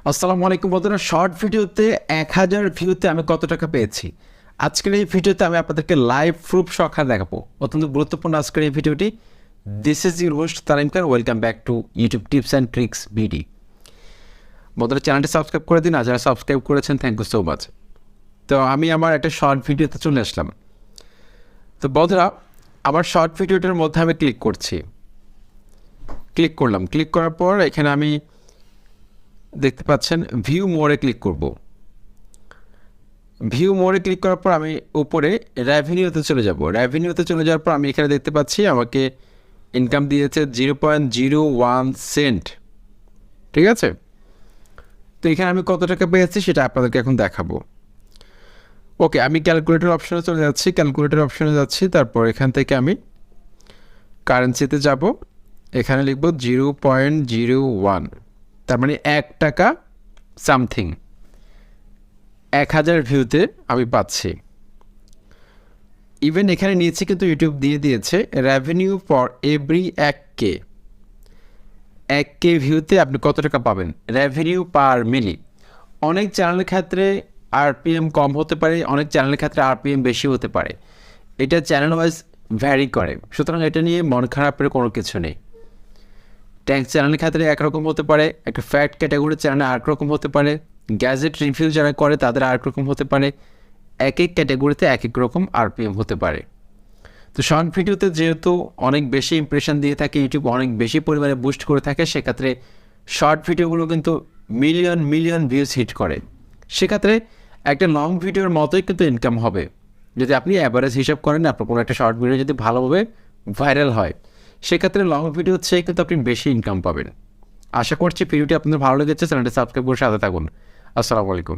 আসসালামু আলাইকুম বন্ধুরা, শর্ট ভিডিওতে 1000 ভিউতে আমি কত টাকা পেয়েছি আজকের এই ভিডিওতে আমি আপনাদেরকে লাইভ প্রুফ সহকারে দেখাবো। অত্যন্ত গুরুত্বপূর্ণ আজকের এই ভিডিওটি। This is your host Talimkar. Welcome back to YouTube tips and tricks BD. বন্ধুরা, চ্যানেলটি সাবস্ক্রাইব করে দিন, আর যারা সাবস্ক্রাইব করেছেন থ্যাংক ইউ সো মাচ। তো আমি আমার একটা শর্ট ভিডিওতে চলে আসলাম। তো বন্ধুরা, আমার শর্ট ভিডিওটার মধ্যে আমি ক্লিক করলাম। ক্লিক করার পর এখানে আমি দেখতে পাচ্ছেন ভিউ মোড়ে ক্লিক করব। ভিউ মোড়ে ক্লিক করার পর আমি উপরে রেভিনিউতে চলে যাব। রেভিনিউতে চলে যাওয়ার পর আমি এখানে দেখতে পাচ্ছি আমাকে ইনকাম দিয়েছে 0.01 সেন্ট। ঠিক আছে, তো এখানে আমি কত টাকা পেয়েছি সেটা আপনাদেরকে এখন দেখাবো। ওকে, আমি ক্যালকুলেটর অপশনে চলে যাচ্ছি। ক্যালকুলেটর অপশনে যাচ্ছি, তারপর এখান থেকে আমি কারেন্সিতে যাব। এখানে লিখব 0.01, তার মানে 1 টাকা সামথিং 1000 ভিউতে আমি পাচ্ছি। ইভেন এখানে নিয়েছি কিন্তু ইউটিউব দিয়ে দিয়েছে রেভিনিউ ফর এভরি 1K ভিউতে আপনি কত টাকা পাবেন, রেভিনিউ পার মিনিট। অনেক চ্যানেলের ক্ষেত্রে আরপিএম কম হতে পারে, অনেক চ্যানেলের ক্ষেত্রে আরপিএম বেশি হতে পারে। এটা চ্যানেল ওয়াইজ ভ্যারি করে, সুতরাং এটা নিয়ে মন খারাপের কোনো কিছু নেই। ট্যাক্স চ্যানেলের ক্ষেত্রে একরকম হতে পারে, একটা ফ্যাট ক্যাটাগরির চ্যানেল আরেক রকম হতে পারে, গ্যাজেট রিভিউ যারা করে তাদের আরেক রকম হতে পারে। এক এক ক্যাটাগরিতে এক এক রকম আরপিএম হতে পারে। তো শর্ট ভিডিওতে যেহেতু অনেক বেশি ইমপ্রেশন দিয়ে থাকে, ইউটিউব অনেক বেশি পরিমাণে বুস্ট করে থাকে, সেক্ষেত্রে শর্ট ভিডিওগুলো কিন্তু মিলিয়ন মিলিয়ন ভিউজ হিট করে। সেক্ষেত্রে একটা লং ভিডিওর মতোই কিন্তু ইনকাম হবে যদি আপনি অ্যাভারেজ হিসাব করেন। আপনার কোনো একটা শর্ট ভিডিও যদি ভালোভাবে ভাইরাল হয়, সেক্ষেত্রে লং ভিডিওর চেয়ে কিন্তু আপনি বেশি ইনকাম পাবেন। আশা করছি ভিডিওটি আপনাদের ভালো লেগেছে। চ্যানেলটি সাবস্ক্রাইব করে সাথে থাকুন। আসসালামু আলাইকুম।